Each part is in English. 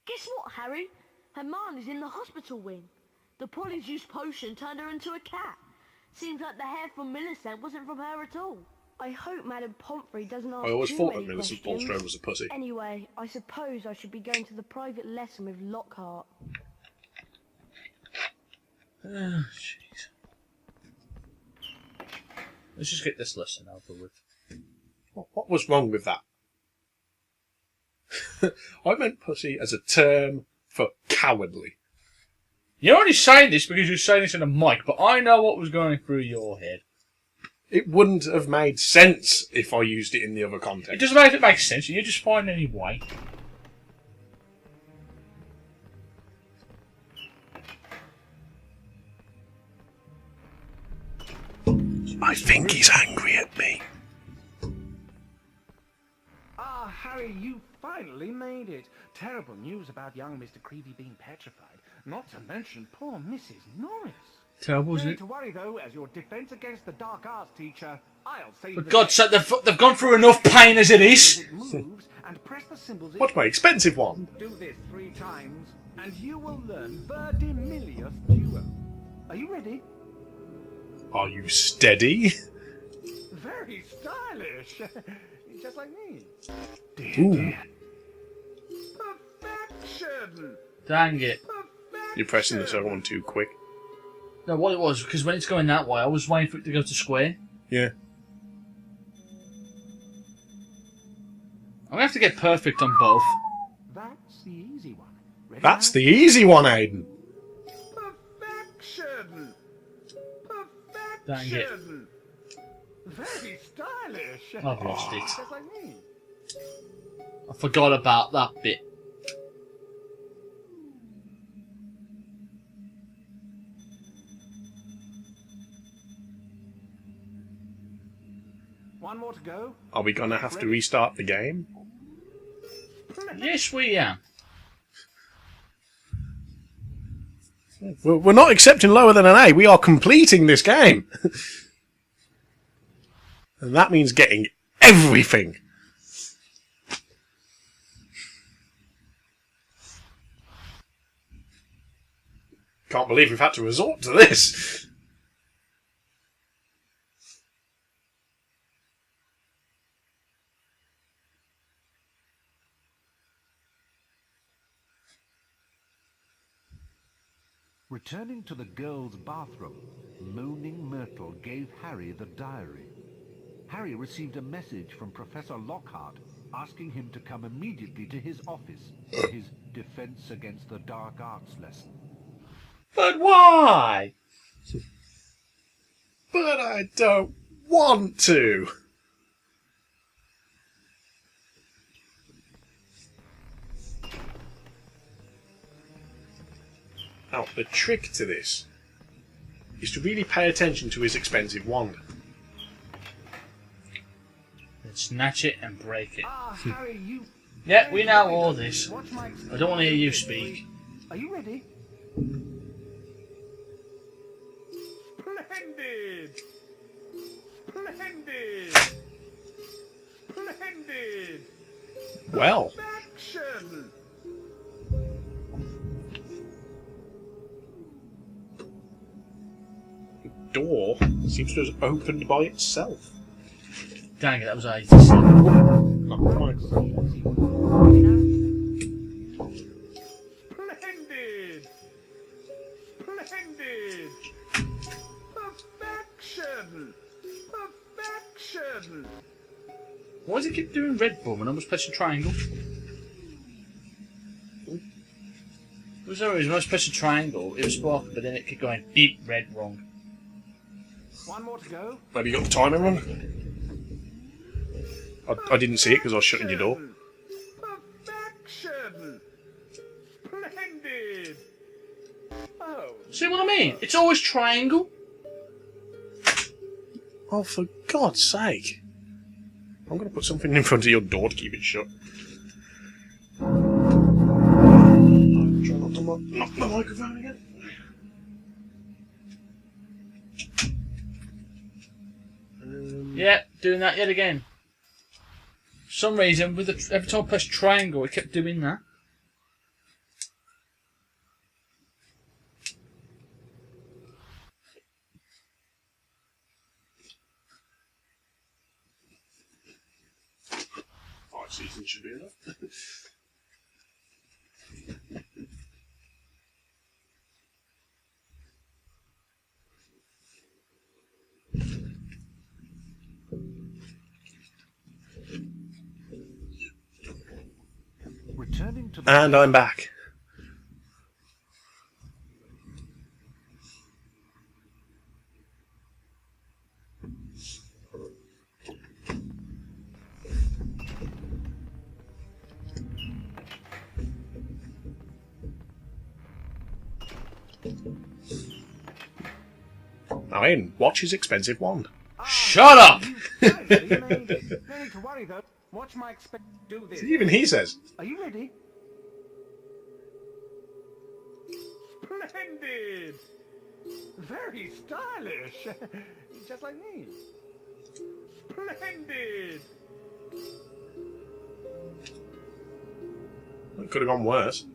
Guess what, Harry? Hermione's in the hospital wing. The polyjuice potion turned her into a cat. Seems like the hair from Millicent wasn't from her at all. I hope Madame Pomfrey doesn't ask I always too thought that many Millicent questions. Bulstrode was a pussy. Anyway, I suppose I should be going to the private lesson with Lockhart. Oh, jeez. Let's just get this lesson over with. What was wrong with that? I meant pussy as a term for cowardly. You're only saying this because you're saying this in a mic, but I know what was going through your head. It wouldn't have made sense if I used it in the other context. It doesn't matter if it makes sense, you just find any way. I think he's angry at me. Ah, Harry, you finally made it. Terrible news about young Mr. Creevy being petrified. Not to mention poor Mrs. Norris. Terrible, isn't No it? need to worry, though, as your defense against the dark arts teacher, I'll save For the God's day. sake, they've gone through enough pain as it is. It moves, and press the symbols. What's my expensive one? Do this 3 times, and you will learn Verdimilius Duo. Are you ready? Are you steady? Very stylish. Just like me. Ooh. Perfection. Dang it. You're pressing the second one too quick. No, what it was, because when it's going that way, I was waiting for it to go to square. Yeah. I'm going to have to get perfect on both. That's the easy one. Ready That's now? the easy one, Aiden. Perfection. Perfection. Dang it. Very stylish. I've lost it. Just like me. I forgot about that bit. One more to go. Are we gonna have to restart the game? Yes, we am. We're not accepting lower than an A. We are completing this game. And that means getting everything. Can't believe we've had to resort to this. Returning to the girls' bathroom, Moaning Myrtle gave Harry the diary. Harry received a message from Professor Lockhart asking him to come immediately to his office for his Defense Against the Dark Arts lesson. But why? But I don't want to. Now, the trick to this is to really pay attention to his expensive wand. Then snatch it and break it. Ah, Harry, you... Yeah, we know all this. Watch my I don't want to hear you speak. Are you ready? Splendid! Splendid! Splendid! Well, Action! the door seems to have opened by itself. Dang it, that was 87. Not quite. Splendid! Splendid! Perfection! Perfection! Why does it keep doing red bum and I was pressing triangle? It was always when I was pressing triangle, it was sparking, but then it kept going beep, red, wrong. One more to go. Maybe you got the timer wrong? I didn't see it because I was shutting your door. Perfection! Splendid! Oh, See what I mean? It's always triangle. Oh, for God's sake. I'm going to put something in front of your door to keep it shut. Try not to knock the microphone again. Yeah, doing that yet again. For some reason, with every time I pressed triangle, it kept doing that. season should be enough. Returning to the And I'm back. Now in, watch his expensive wand. Shut up! No need to worry though. Watch my do this. Even he says. Are you ready? Splendid! Very stylish. Just like me. Splendid! It could have gone worse.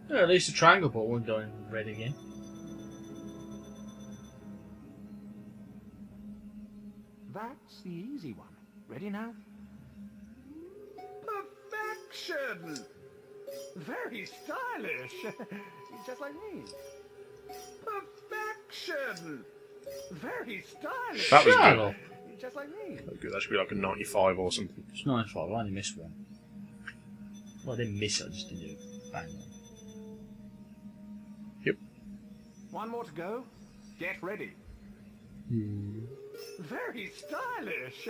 Yeah, at least the triangle ball won't go in red again. That's the easy one. Ready now? Perfection! Very stylish. Just like me. Perfection! Very stylish. That was Shut good. up. Just like me. That should be like a 95 or something. It's 95, I only missed one. Well, I didn't miss it, I just didn't do it. Bang on. Yep. One more to go. Get ready. Very stylish.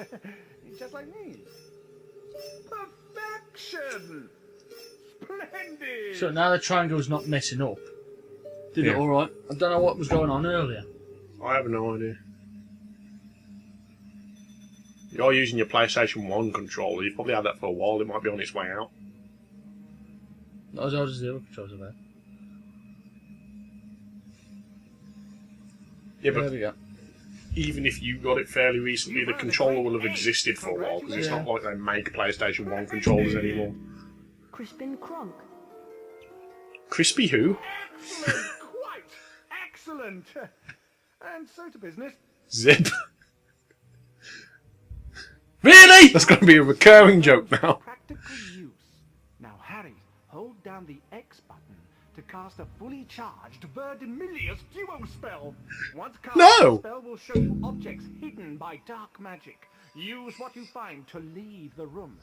Just like me. Perfection. Splendid. So now the triangle's not messing up. Did Yeah. it alright? I don't know what was going on earlier. I have no idea. You're using your PlayStation 1 controller. You've probably had that for a while. It might be on its way out. Not as old as the other controls about. Yeah, There but we go. even if you got it fairly recently, the controller will have existed for a while, because it's not like they make PlayStation 1 controllers anymore. Crispin Kronk. Crispy who? Excellent. Quite excellent. And so to business. Zip. Really? That's going to be a recurring joke now. Practical use. Now, Harry, hold down the X button to cast a fully charged Verdimilius duo spell. Once cast, No! the spell will show you objects hidden by dark magic. Use what you find to leave the room.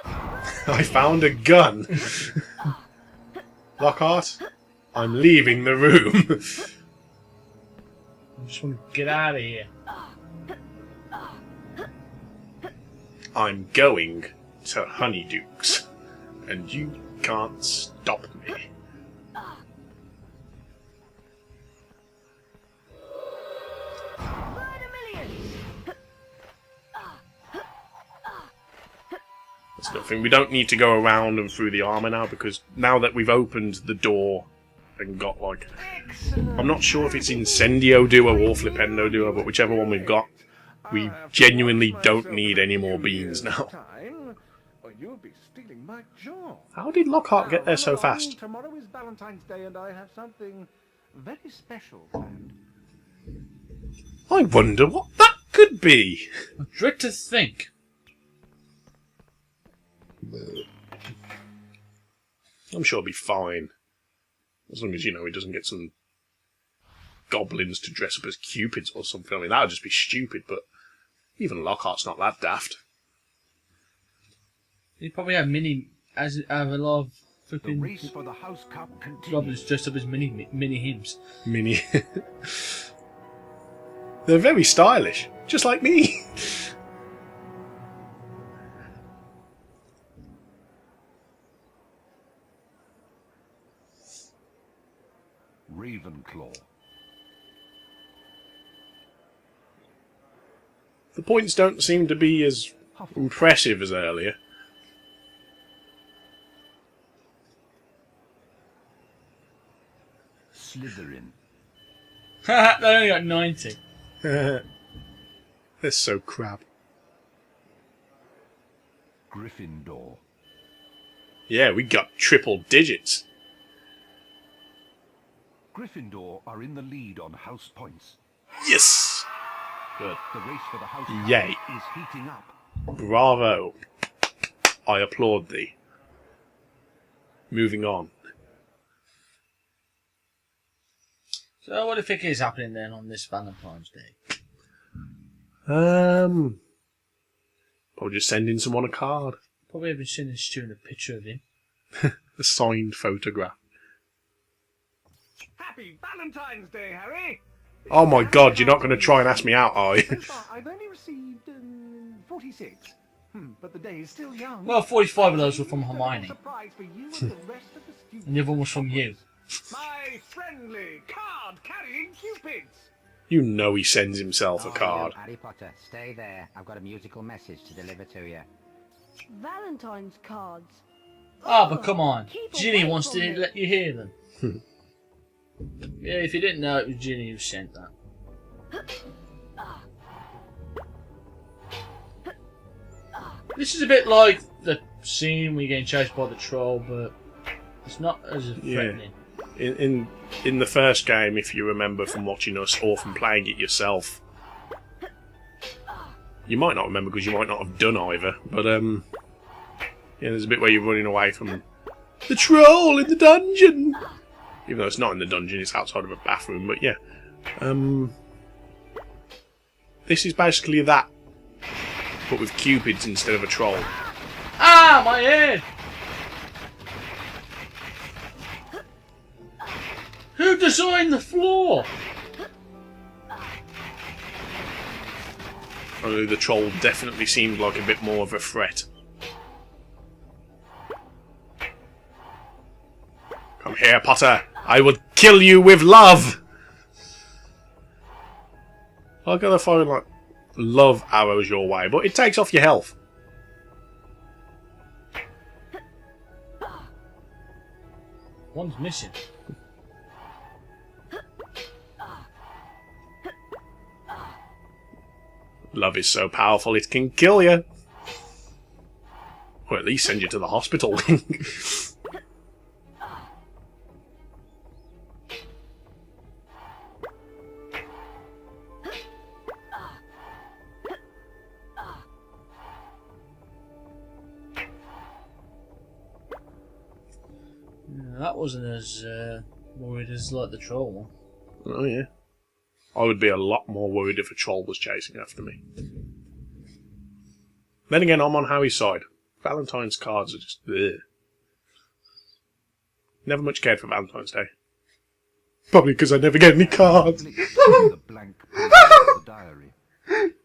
I found a gun. Lockhart, I'm leaving the room. I just want to get out of here. I'm going to Honeydukes, and you can't stop me. That's nothing. We don't need to go around and through the armour now, because now that we've opened the door and got, like... I'm not sure if it's Incendio Duo or Flipendo Duo, but whichever one we've got, we genuinely don't need any more beans now. Or you'll be stealing my job. How did Lockhart get there so fast? Tomorrow is Valentine's Day and I have something very special planned. I wonder what that could be. I dread to think. I'm sure it'll be fine. As long as, you know, he doesn't get some goblins to dress up as cupids or something. I mean, that would just be stupid, but even Lockhart's not that daft. He probably have have a lot of The flipping race for the house cup continues. goblins dressed up as mini hymns. Mini. They're very stylish, just like me. Ravenclaw. The points don't seem to be as impressive as earlier. Slytherin. They only got 90. They're so crap. Gryffindor. Yeah, we got triple digits. Gryffindor are in the lead on house points. Yes! Good. The race for the house cup Yay. is heating up. Bravo. I applaud thee. Moving on. So what do you think is happening then on this Valentine's Day? Probably just sending someone a card. Probably have been sending Stu a picture of him. A signed photograph. Happy Valentine's Day, Harry! Oh my god, you're not going to try and ask me out, are you? So far, I've only received 46. But the day is still young. Well, 45 of those were from Hermione. Surprise for you and the rest of the students. And the other one was from you. My friendly card-carrying cupids! You know he sends himself a card. Harry Potter, stay there. I've got a musical message to deliver to you. Valentine's cards. Ah, but come on. Keep Ginny away wants from to me. let you hear them. Yeah, if you didn't know, it was Ginny who sent that. This is a bit like the scene where you're getting chased by the troll, but it's not as threatening. In the first game, if you remember from watching us or from playing it yourself, you might not remember because you might not have done either. But yeah, there's a bit where you're running away from the troll in the dungeon. Even though it's not in the dungeon, it's outside of a bathroom. But yeah, this is basically that, but with cupids instead of a troll. Ah, my head! Who designed the floor? Although the troll definitely seemed like a bit more of a threat. Come here, Potter. I will kill you with love. I gotta find like love arrows your way, but it takes off your health. One's missing. Love is so powerful it can kill you. Or at least send you to the hospital. That wasn't as worried as like the troll one. Oh yeah. I would be a lot more worried if a troll was chasing after me. Then again, I'm on Harry's side. Valentine's cards are just ugh. Never much cared for Valentine's Day. Probably because I never get any cards. The blank page of the diary.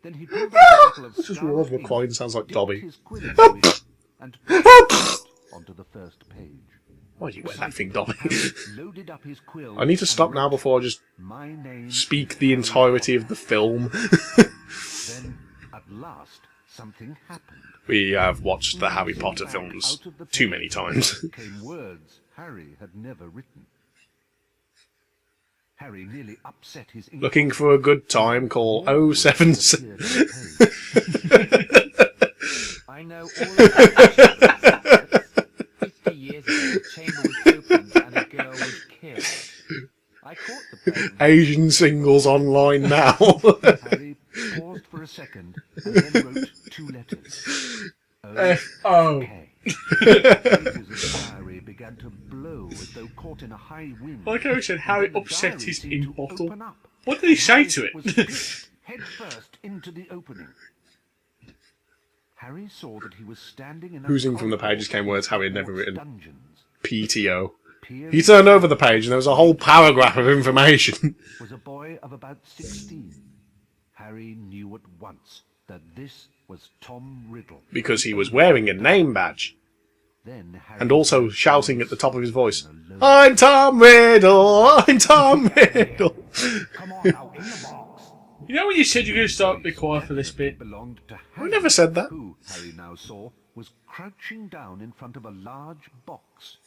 Then he pulled out a bottle of Just realised my crying sounds like dipped Dobby. his quill into it, and pushed it onto the first page. Why do you wear that thing, Dobby? Loaded up his quill I need to stop now before I just My name speak the entirety of the film. Then, at last, something happened. We have watched the Harry Potter films Out of the too page many times. came words Harry had never written. Harry nearly upset his ink. Looking for a good time, call 077. I know all about it. 50 years ago, the chamber was opened and a girl was killed. I caught the person. Asian singles online now. Harry paused for a second and then wrote 2 letters. Oh. Okay. Pages of the diary began to blow as though caught in a high wind. Like I said, Harry And then the upset diary his seemed ink to bottle. open up. What did he say to Was it? pitched head first into the opening. Harry saw that he was standing in a Oozing from the corridor pages came words Harry had never towards written. Dungeons. PTO. Peering He turned over the page and there was a whole paragraph of information. was a boy of about 16. Harry knew at once that this was Tom Riddle. Because he was wearing a name badge. Then Harry And also shouting at the top of his voice, I'm Tom Riddle! I'm Tom Riddle! Come on now, in the box. You know when you said you're going to start be quiet for this bit? Belonged to Harry. never said that. Who, Harry now saw, was crouching down in front of a large box.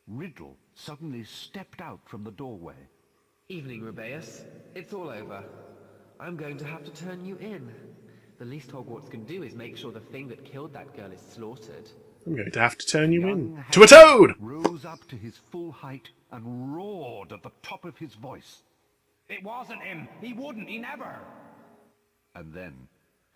Riddle suddenly stepped out from the doorway. Evening, Rubeus. It's all over. I'm going to have to turn you in. The least Hogwarts can do is make sure the thing that killed that girl is slaughtered. I'm going to have to turn you in. Young To a Harry toad! rose up to his full height and roared at the top of his voice. It wasn't him. He wouldn't. He never. And then,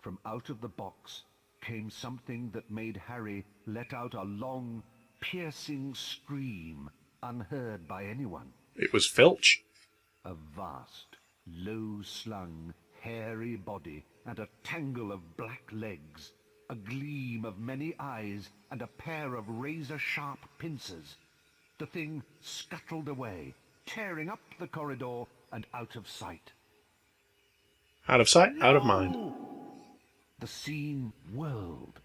from out of the box, came something that made Harry let out a long, piercing scream unheard by anyone. It was Filch. A vast, low-slung, hairy body and a tangle of black legs, a gleam of many eyes and a pair of razor-sharp pincers. The thing scuttled away, tearing up the corridor and out of sight. Out of sight, out of mind. The scene whirled.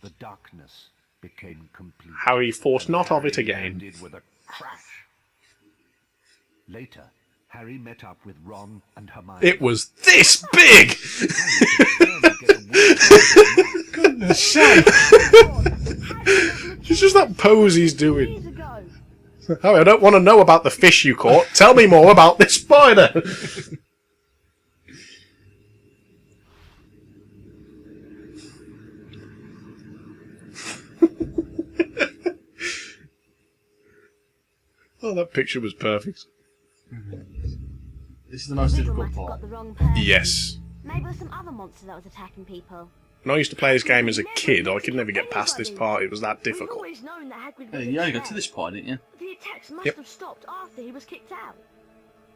The darkness became complete. Harry thought not of it Harry again. landed with a crash. Later, Harry met up with Ron and Hermione. It was this big! Goodness sake! It's just that pose he's doing. Years ago. Harry, I don't want to know about the fish you caught. Tell me more about this spider. Oh, that picture was perfect. This is the most Riddle difficult might have part. got the wrong person. Yes. Maybe it was some other monster that was attacking people. When I used to play this game as a kid, I could never get past this part. It was that We've difficult. always known that Hagrid was You only got a to this part, didn't you? The attacks must Yep. have stopped after he was kicked out.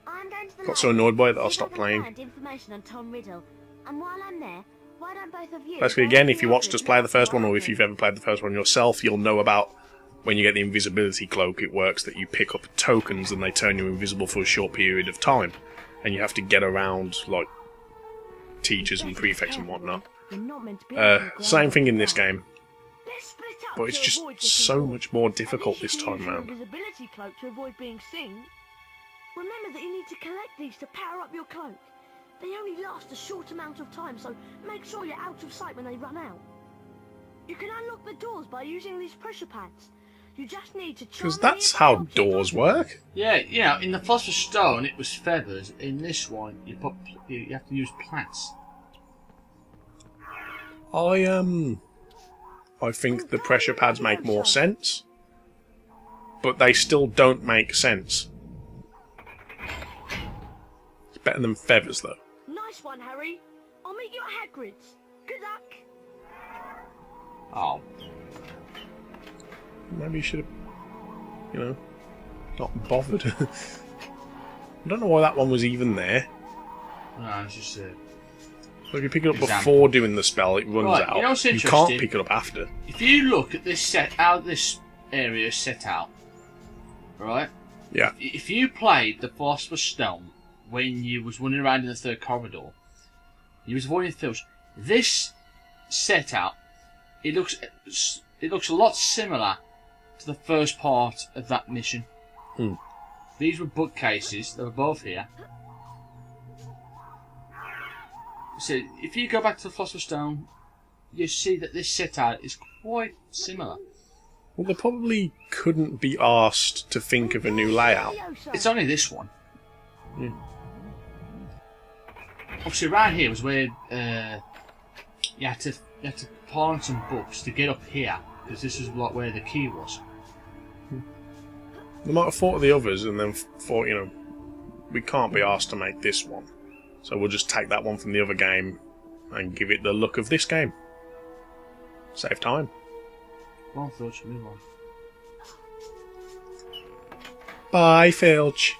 I'm going to the Got so lab, annoyed by it that I see if stopped can playing. find information on Tom Riddle. And while I'm there, why don't both of you... Basically, again, if you watched us play the first one, or if you've ever played the first one yourself, you'll know about when you get the invisibility cloak, it works that you pick up tokens and they turn you invisible for a short period of time. And you have to get around, like, teachers and prefects and whatnot. You're not meant to be on the ground Same thing in this like that. game, Let's split up but it's to just avoid getting so caught. much more At difficult least this you time use your round. invisibility cloak to avoid being seen. Remember that you need to collect these to power up your cloak. They only last a short amount of time, so make sure you're out of sight when they run out. You can unlock the doors by using these pressure pads. You just need to Because charm that's the how object doors onto work. Yeah, you know, in the Philosopher's Stone it was feathers. In this one, you have to use plants. I think the pressure pads make more sense, but they still don't make sense. It's better than feathers, though. Nice one, Harry. I'll meet you at Hagrid's. Good luck. Oh. Maybe you should have, not bothered. I don't know why that one was even there. No, it's just So if you pick it up Example. before doing the spell, it runs Right, out. you know what's can't interesting? pick it up after. if you look at this how this area is set out, right? Yeah. If you played the Philosopher's Stone when you was running around in the third corridor, you was avoiding Filch. This set out, it looks a lot similar to the first part of that mission. Hmm. These were bookcases. They were both here. So if you go back to the Philosopher's Stone, you see that this set out is quite similar. Well, they probably couldn't be asked to think of a new layout. It's only this one. Yeah. Obviously, around here was where you had to find some books to get up here, because this is like where the key was. They might have thought of the others and then thought, we can't be asked to make this one. So we'll just take that one from the other game and give it the look of this game. Save time. Well, I thought you move on. Bye, Filch.